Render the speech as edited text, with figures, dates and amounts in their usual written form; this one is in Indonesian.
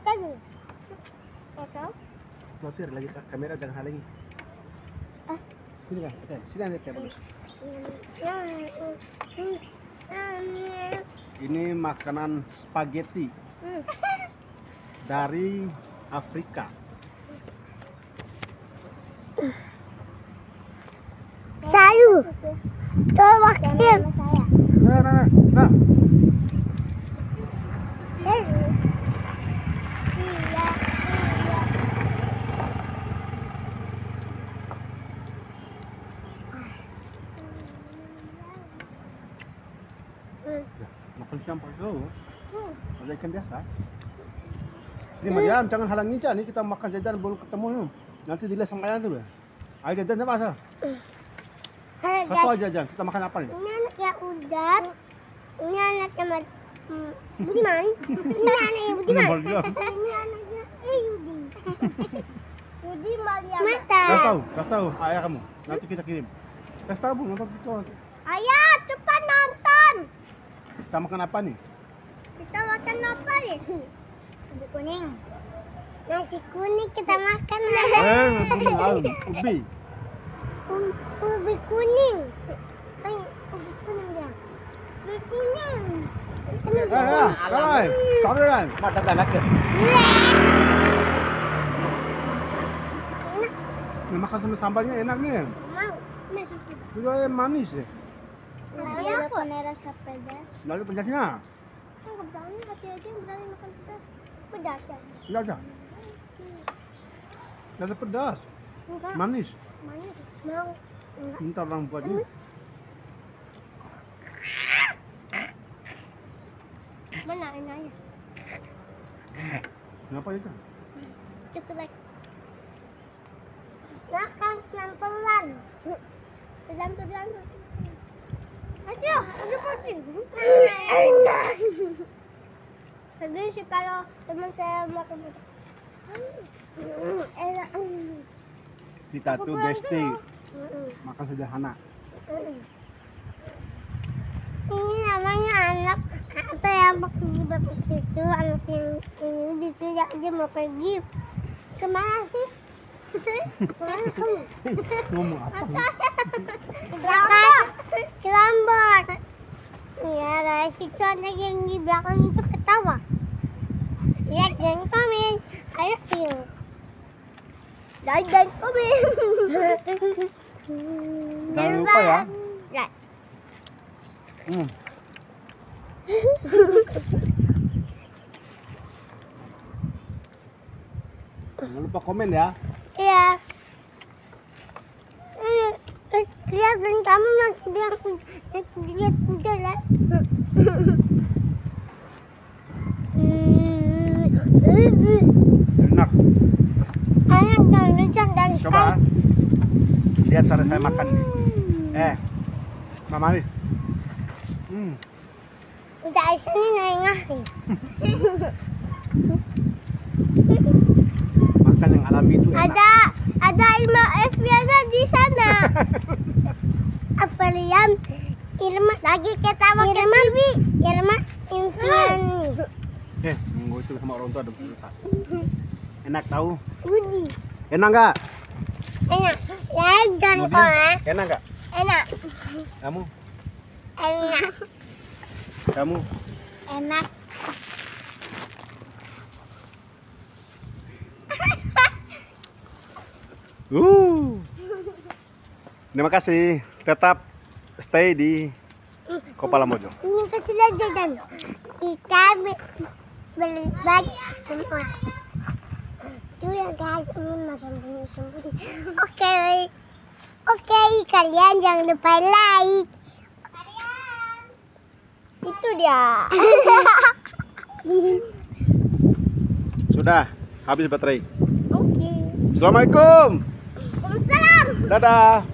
tadi. Atau? Tuatir lagi kamera jangan halangi. Sini kan, oke. Sini lihat ya bagus. Ini makanan spaghetti dari Afrika. Sayu. Coba makan. Nah. Makan siang pakai telur. Ada ikan biasa. Ini Mariam, jangan halangi aja. Ini kita makan jajan belum ketemu nih. Nanti dilihat sama ayah dulu. Ayo jajan apa asal? Satu aja jajan. Kita makan apa nih? Ini anaknya Udap. Ini anaknya Budiman. Ini anaknya Budiman. Ini anaknya Yudi. Yudi Mariam. Kasih tahu ayah kamu. Nanti kita kirim. Kasih tahu bu, nonton itu nanti. Ayah, cepat nonton. Kita makan apa nih? Kita makan apa nih? Ubi kuning. Nasi kuning kita makan. Ubi. Ubi kuning. Ubi kuning dia. Ubi kuning. Sorry kan? Mata anak ya. Makan sama sambalnya enak nih. Mau. Juga yang manis ya. Ada apa? Rasa pedas. Lalu pedasnya? Enggak berani, hati aja yang berani makan pedas. Pedas ya? Enggak ada. Enggak ada pedas. Enggak. Manis. Manis. Mau. Enggak. Minta orang buat ini. Mana enaknya? Kenapa itu? Keselak. Makan pelan-pelan. Pelan-pelan. Aduh, udah pasti. Tapi sih kalau teman saya makan enak. Kita tuh besti makan sederhana. Ini namanya anak apa yang pakai jilbab itu, anak yang ini disuruh dia mau pergi kemana sih? Kemana kamu? Ngomong apa? Ke Lombok. Ya, guys, itu anak yang di belakang itu ketawa. Like dan komen. I love you. Like dan komen. Jangan lupa ya. Like. Jangan lupa komen ya. Iya. Kelihatan kamu masih bilang lihat udah lah. Enak. Ayah dan Rizal dan Coba. Lihat cara saya makan nih. Mama nih. Udah Aisyah nengah. Makan yang alami itu enak. Ada Ilma Eviana di sana. Apa Liam? Irma lagi kita makan TV. Irma Infiani. Nunggu itu sama orang tua dong. Enak tahu? Budi. Enak nggak? Enak. Ya dan kok. Enak nggak? Enak. Kamu? Enak. Kamu? Enak. Terima kasih. Tetap stay di Kopala Mojo. Ini kasih aja dan kita berbagi semua. Itu ya guys, ini masih sembunyi. Oke, kalian jangan lupa like. Itu dia. Sudah habis baterai. Oke. Assalamualaikum. Waalaikumsalam. Dadah.